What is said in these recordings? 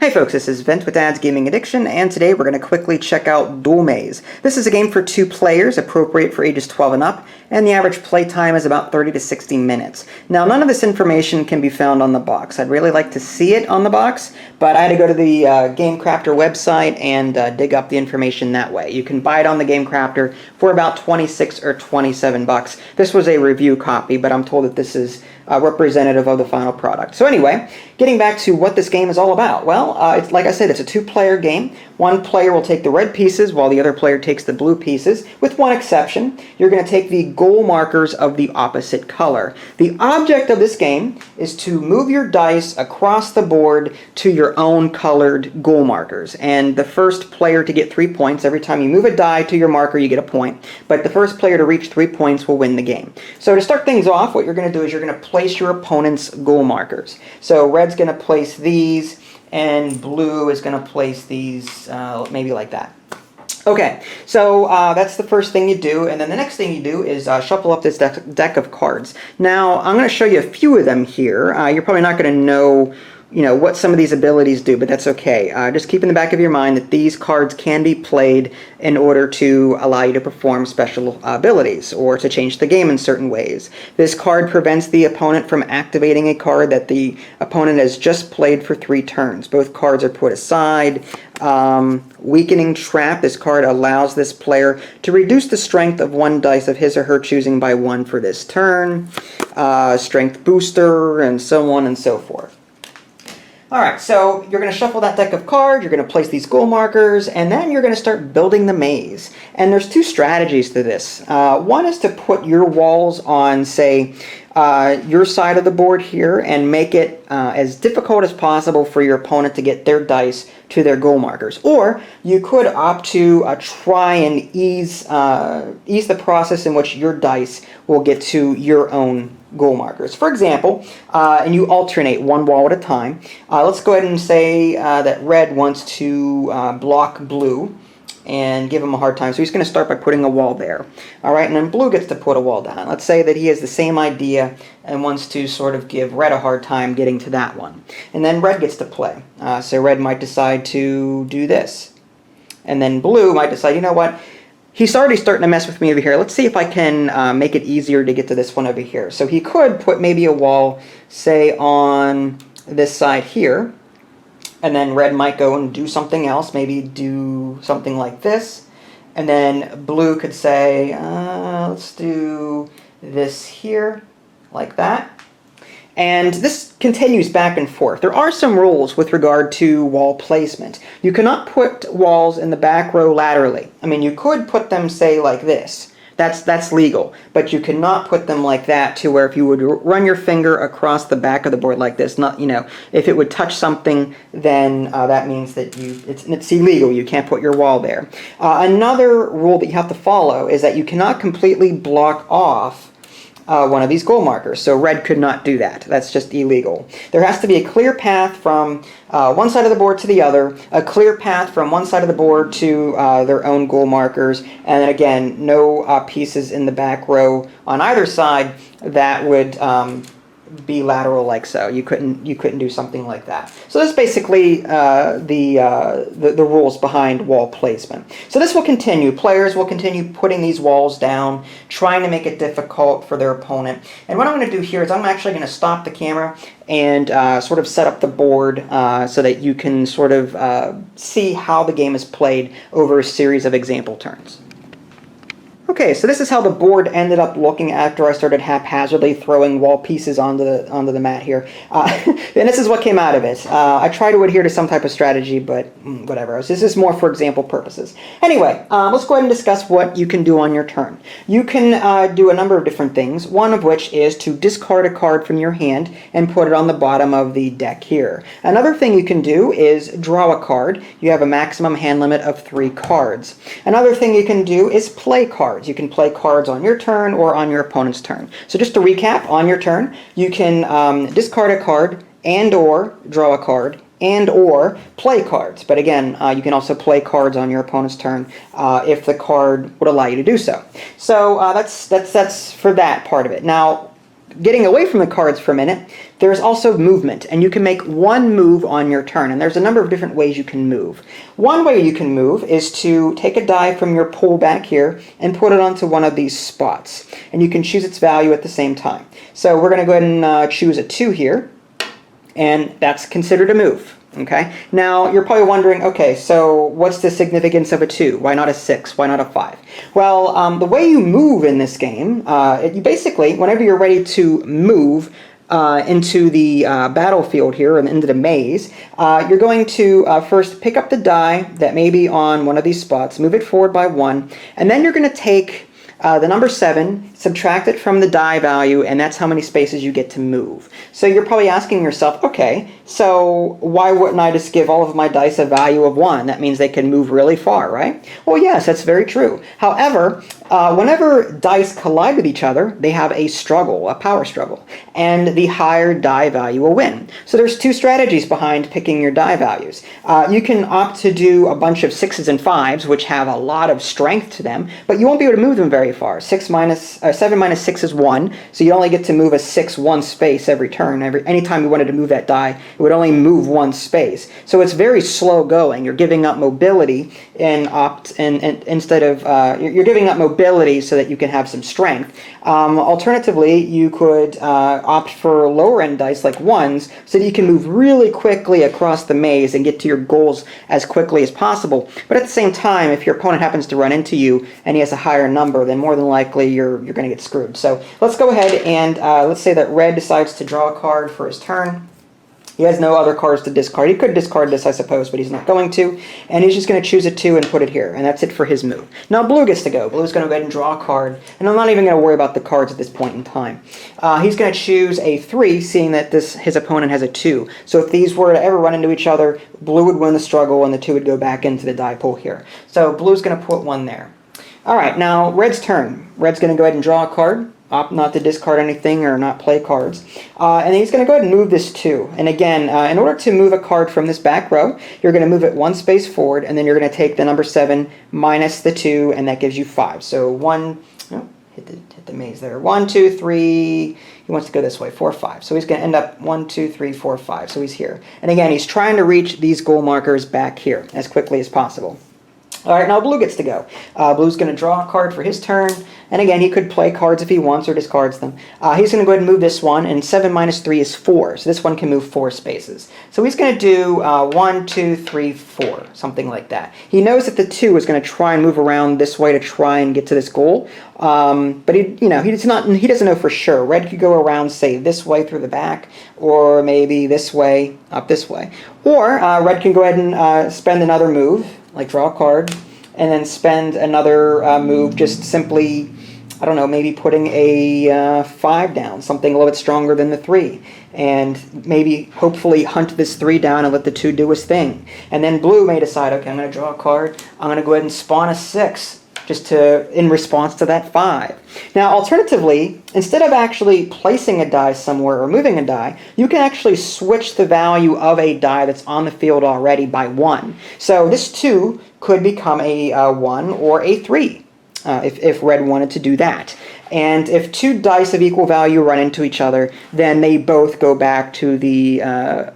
Hey folks, this is Vint with Dad's Gaming Addiction, and today we're going to quickly check out Duel. This is a game for 2 players, appropriate for ages 12 and up, and the average play time is about 30 to 60 minutes. Now, none of this information can be found on the box. I'd really like to see it on the box, but I had to go to the Game Crafter website and dig up the information that way. You can buy it on the Game Crafter for about 26 or 27 bucks. This was a review copy, but I'm told that this is representative of the final product. So anyway, getting back to what this game is all about. Well, it's, like I said, it's a 2-player game. One player will take the red pieces while the other player takes the blue pieces, with one exception. You're going to take the goal markers of the opposite color. The object of this game is to move your dice across the board to your own colored goal markers. And the first player to get 3 points, every time you move a die to your marker, you get a point. But the first player to reach 3 points will win the game. So to start things off, what you're going to do is you're going to place your opponent's goal markers. So red's going to place these, and blue is going to place these maybe like that. Okay, so that's the first thing you do, and then the next thing you do is shuffle up this deck of cards. Now, I'm going to show you a few of them here. You're probably not going to know what some of these abilities do, but that's okay. Just keep in the back of your mind that these cards can be played in order to allow you to perform special abilities or to change the game in certain ways. This card prevents the opponent from activating a card that the opponent has just played for 3 turns. Both cards are put aside. Weakening Trap. This card allows this player to reduce the strength of one dice of his or her choosing by 1 for this turn. Strength Booster, and so on and so forth. Alright, so you're going to shuffle that deck of cards, you're going to place these goal markers, and then you're going to start building the maze. And there's 2 strategies to this. One is to put your walls on, say, your side of the board here and make it as difficult as possible for your opponent to get their dice to their goal markers. Or you could opt to try and ease the process in which your dice will get to your own goal markers. For example, and you alternate one wall at a time. Let's go ahead and say that red wants to block blue and give him a hard time. So he's going to start by putting a wall there. All right, and then blue gets to put a wall down. Let's say that he has the same idea and wants to sort of give red a hard time getting to that one. And then red gets to play. So red might decide to do this. And then blue might decide, you know what? He's already starting to mess with me over here. Let's see if I can make it easier to get to this one over here. So he could put maybe a wall, say, on this side here. And then red might go and do something else, maybe do something like this. And then blue could say, let's do this here, like that. And this continues back and forth. There are some rules with regard to wall placement. You cannot put walls in the back row laterally. I mean, you could put them, say, like this. That's legal, but you cannot put them like that to where if you would run your finger across the back of the board like this, not, if it would touch something, then that means that it's illegal. You can't put your wall there. Another rule that you have to follow is that you cannot completely block off one of these goal markers. So red could not do that. That's just illegal. There has to be a clear path from one side of the board to the other, a clear path from one side of the board to their own goal markers, and then again, no pieces in the back row on either side that would be lateral like so. You couldn't do something like that. So that's basically the rules behind wall placement. So this will continue. Players will continue putting these walls down, trying to make it difficult for their opponent. And what I'm going to do here is I'm actually going to stop the camera and sort of set up the board so that you can sort of see how the game is played over a series of example turns. Okay, so this is how the board ended up looking after I started haphazardly throwing wall pieces onto the mat here. And this is what came out of it. I try to adhere to some type of strategy, but whatever. This is more for example purposes. Anyway, let's go ahead and discuss what you can do on your turn. You can do a number of different things, one of which is to discard a card from your hand and put it on the bottom of the deck here. Another thing you can do is draw a card. You have a maximum hand limit of 3 cards. Another thing you can do is play cards. You can play cards on your turn or on your opponent's turn. So just to recap, on your turn, you can discard a card and or draw a card and or play cards. But again, you can also play cards on your opponent's turn if the card would allow you to do so. So that's for that part of it. Now, getting away from the cards for a minute, there's also movement, and you can make one move on your turn, and there's a number of different ways you can move. One way you can move is to take a die from your pool back here and put it onto one of these spots, and you can choose its value at the same time. So we're going to go ahead and choose a 2 here, and that's considered a move. Okay. Now you're probably wondering, okay, so what's the significance of a 2? Why not a 6? Why not a 5? Well, the way you move in this game, you basically, whenever you're ready to move into the battlefield here and into the maze, you're going to first pick up the die that may be on one of these spots, move it forward by 1, and then you're going to take the number 7, subtract it from the die value, and that's how many spaces you get to move. So you're probably asking yourself, okay, so why wouldn't I just give all of my dice a value of 1? That means they can move really far, right? Well, yes, that's very true. However, whenever dice collide with each other, they have a struggle, a power struggle, and the higher die value will win. So there's 2 strategies behind picking your die values. You can opt to do a bunch of 6s and 5s, which have a lot of strength to them, but you won't be able to move them very far. 7 minus 6 is 1, so you only get to move a 6 one space every turn. Anytime you wanted to move that die, it would only move 1 space. So it's very slow going. You're giving up mobility instead of you're giving up mobility so that you can have some strength. Alternatively, you could opt for lower end dice like 1s so that you can move really quickly across the maze and get to your goals as quickly as possible. But at the same time, if your opponent happens to run into you and he has a higher number, then more than likely you're going to get screwed. So let's go ahead and let's say that red decides to draw a card for his turn. He has no other cards to discard. He could discard this, I suppose, but he's not going to. And he's just going to choose a 2 and put it here. And that's it for his move. Now blue gets to go. Blue's going to go ahead and draw a card. And I'm not even going to worry about the cards at this point in time. He's going to choose a 3, seeing that his opponent has a 2. So if these were to ever run into each other, blue would win the struggle and the 2 would go back into the die pool here. So blue's going to put 1 there. All right, now red's turn. Red's going to go ahead and draw a card. Opt not to discard anything or not play cards. And then he's going to go ahead and move this 2. And again, in order to move a card from this back row, you're going to move it 1 space forward, and then you're going to take the number 7 minus the 2, and that gives you 5. So 1, oh, hit the maze there. 1, 2, 3, he wants to go this way, 4, 5. So he's going to end up 1, 2, 3, 4, 5. So he's here. And again, he's trying to reach these goal markers back here as quickly as possible. All right, now blue gets to go. Blue's going to draw a card for his turn. And again, he could play cards if he wants or discards them. He's going to go ahead and move this one, and 7 minus 3 is 4. So this one can move 4 spaces. So he's going to do 1, 2, 3, 4, something like that. He knows that the 2 is going to try and move around this way to try and get to this goal. But he doesn't know for sure. Red could go around, say, this way through the back, or maybe this way, up this way. Or red can go ahead and spend another move, like draw a card, and then spend another move just simply, I don't know, maybe putting a 5 down, something a little bit stronger than the 3. And maybe, hopefully, hunt this 3 down and let the 2 do his thing. And then blue may decide, okay, I'm going to draw a card. I'm going to go ahead and spawn a 6, just in response to that 5. Now, alternatively, instead of actually placing a die somewhere or moving a die, you can actually switch the value of a die that's on the field already by 1. So this 2 could become a 1 or a 3 if red wanted to do that. And if 2 dice of equal value run into each other, then they both go back to the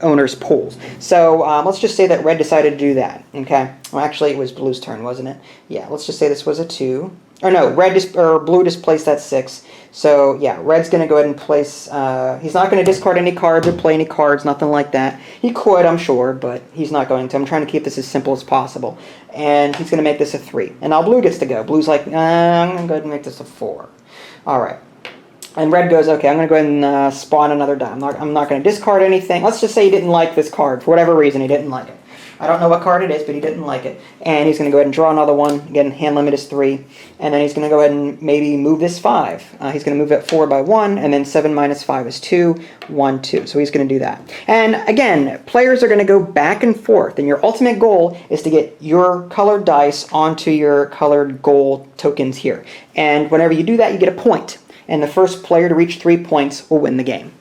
owner's pools. So let's just say that red decided to do that. Okay. Well, actually, it was blue's turn, wasn't it? Yeah. Let's just say this was a 2. Or no, blue just placed that 6. So yeah, red's going to go ahead and place. He's not going to discard any cards or play any cards, nothing like that. He could, I'm sure, but he's not going to. I'm trying to keep this as simple as possible. And he's going to make this a 3. And now blue gets to go. Blue's like, I'm going to go ahead and make this a 4. All right. And red goes, okay, I'm going to go ahead and spawn another die. I'm not going to discard anything. Let's just say he didn't like this card. For whatever reason, he didn't like it. I don't know what card it is, but he didn't like it. And he's going to go ahead and draw another one. Again, hand limit is 3. And then he's going to go ahead and maybe move this 5. He's going to move it forward by 1, and then 7 minus 5 is 2, 1, 2. So he's going to do that. And again, players are going to go back and forth, and your ultimate goal is to get your colored dice onto your colored goal tokens here. And whenever you do that, you get a point. And the first player to reach 3 points will win the game.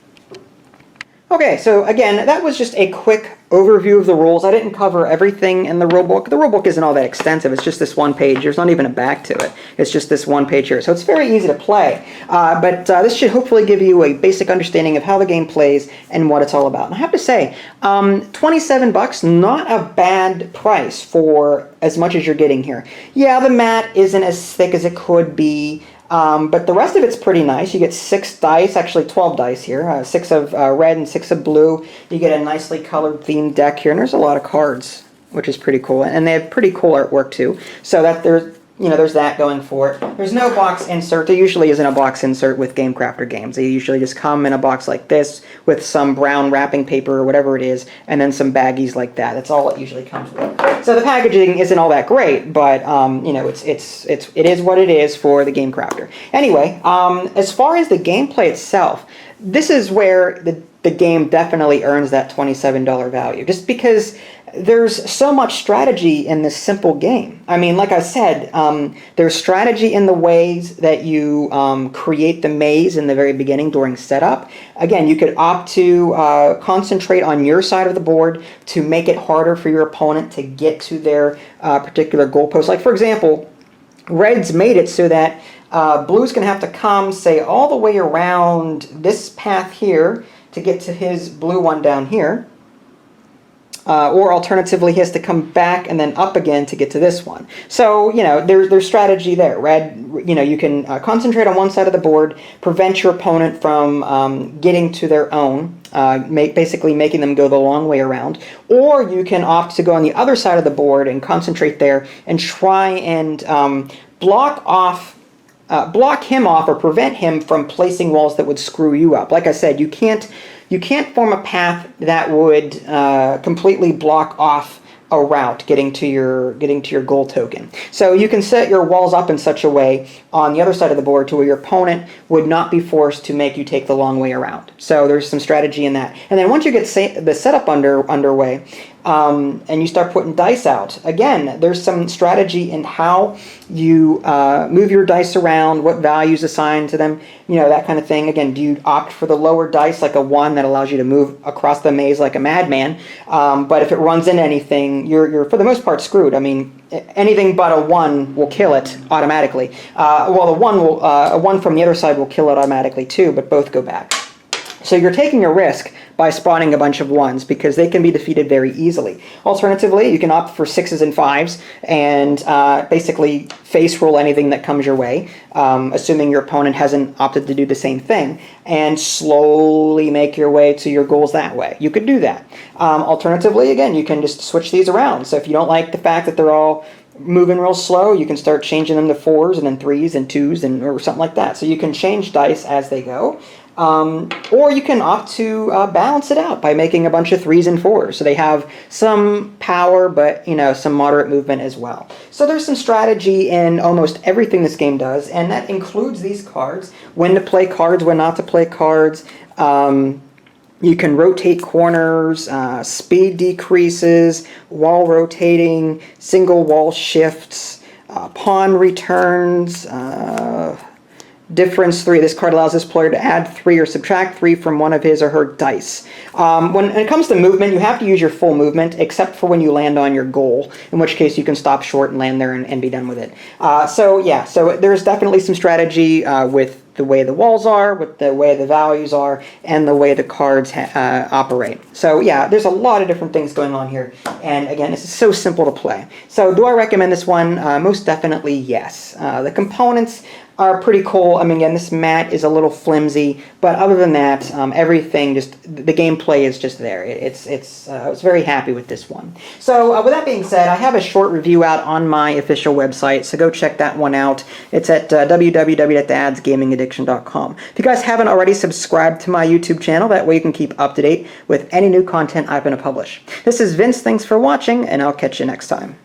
Okay, so again, that was just a quick overview of the rules. I didn't cover everything in the rulebook. The rulebook isn't all that extensive. It's just this one page. There's not even a back to it. It's just this one page here. So it's very easy to play. But this should hopefully give you a basic understanding of how the game plays and what it's all about. And I have to say, 27 bucks, not a bad price for as much as you're getting here. Yeah, the mat isn't as thick as it could be. But the rest of it's pretty nice. You get 6 dice, actually 12 dice here, 6 of red and 6 of blue. You get a nicely colored themed deck here, and there's a lot of cards, which is pretty cool. And they have pretty cool artwork too. So that there's that going for it. There's no box insert. There usually isn't a box insert with Game Crafter games. They usually just come in a box like this with some brown wrapping paper or whatever it is, and then some baggies like that. That's all it usually comes with. So the packaging isn't all that great, but it is what it is for the Game Crafter. Anyway, as far as the gameplay itself, this is where the game definitely earns that $27 value, just because there's so much strategy in this simple game. I mean, like I said, there's strategy in the ways that you create the maze in the very beginning during setup. Again, you could opt to concentrate on your side of the board to make it harder for your opponent to get to their particular goalpost. Like, for example, red's made it so that blue's going to have to come, say, all the way around this path here to get to his blue one down here. Or alternatively, he has to come back and then up again to get to this one. So, there's strategy there. Red, you can concentrate on one side of the board, prevent your opponent from getting to their own, basically making them go the long way around. Or you can opt to go on the other side of the board and concentrate there and try and block him off or prevent him from placing walls that would screw you up. Like I said, you can't form a path that would completely block off a route getting to your goal token. So you can set your walls up in such a way on the other side of the board to where your opponent would not be forced to make you take the long way around. So there's some strategy in that. And then once you get the setup underway, and you start putting dice out, again, there's some strategy in how you move your dice around, what values assigned to them, that kind of thing. Again, do you opt for the lower dice, like a 1 that allows you to move across the maze like a madman? But if it runs into anything, you're for the most part screwed. I mean, anything but a 1 will kill it automatically. Well, a 1 from the other side will kill it automatically too, but both go back. So you're taking a risk by spawning a bunch of 1s because they can be defeated very easily. Alternatively, you can opt for 6s and 5s and basically face roll anything that comes your way, assuming your opponent hasn't opted to do the same thing, and slowly make your way to your goals that way. You could do that. Alternatively, again, you can just switch these around. So if you don't like the fact that they're all moving real slow, you can start changing them to 4s and then 3s and 2s or something like that. So you can change dice as they go. Or you can opt to balance it out by making a bunch of 3s and 4s. So they have some power, but some moderate movement as well. So there's some strategy in almost everything this game does, and that includes these cards. When to play cards, when not to play cards. You can rotate corners, speed decreases, wall rotating, single wall shifts, pawn returns, difference 3. This card allows this player to add 3 or subtract 3 from one of his or her dice. When it comes to movement, you have to use your full movement, except for when you land on your goal, in which case you can stop short and land there and be done with it. So there's definitely some strategy with the way the walls are, with the way the values are, and the way the cards operate. So yeah, there's a lot of different things going on here. And again, this is so simple to play. So do I recommend this one? Most definitely yes. The components are pretty cool. I mean, again, this mat is a little flimsy, but other than that, everything, just the gameplay is just there. I was very happy with this one. So with that being said, I have a short review out on my official website, so go check that one out. It's at www.dadsgamingaddiction.com. If you guys haven't already subscribed to my YouTube channel, that way you can keep up to date with any new content I'm going to publish. This is Vince. Thanks for watching, and I'll catch you next time.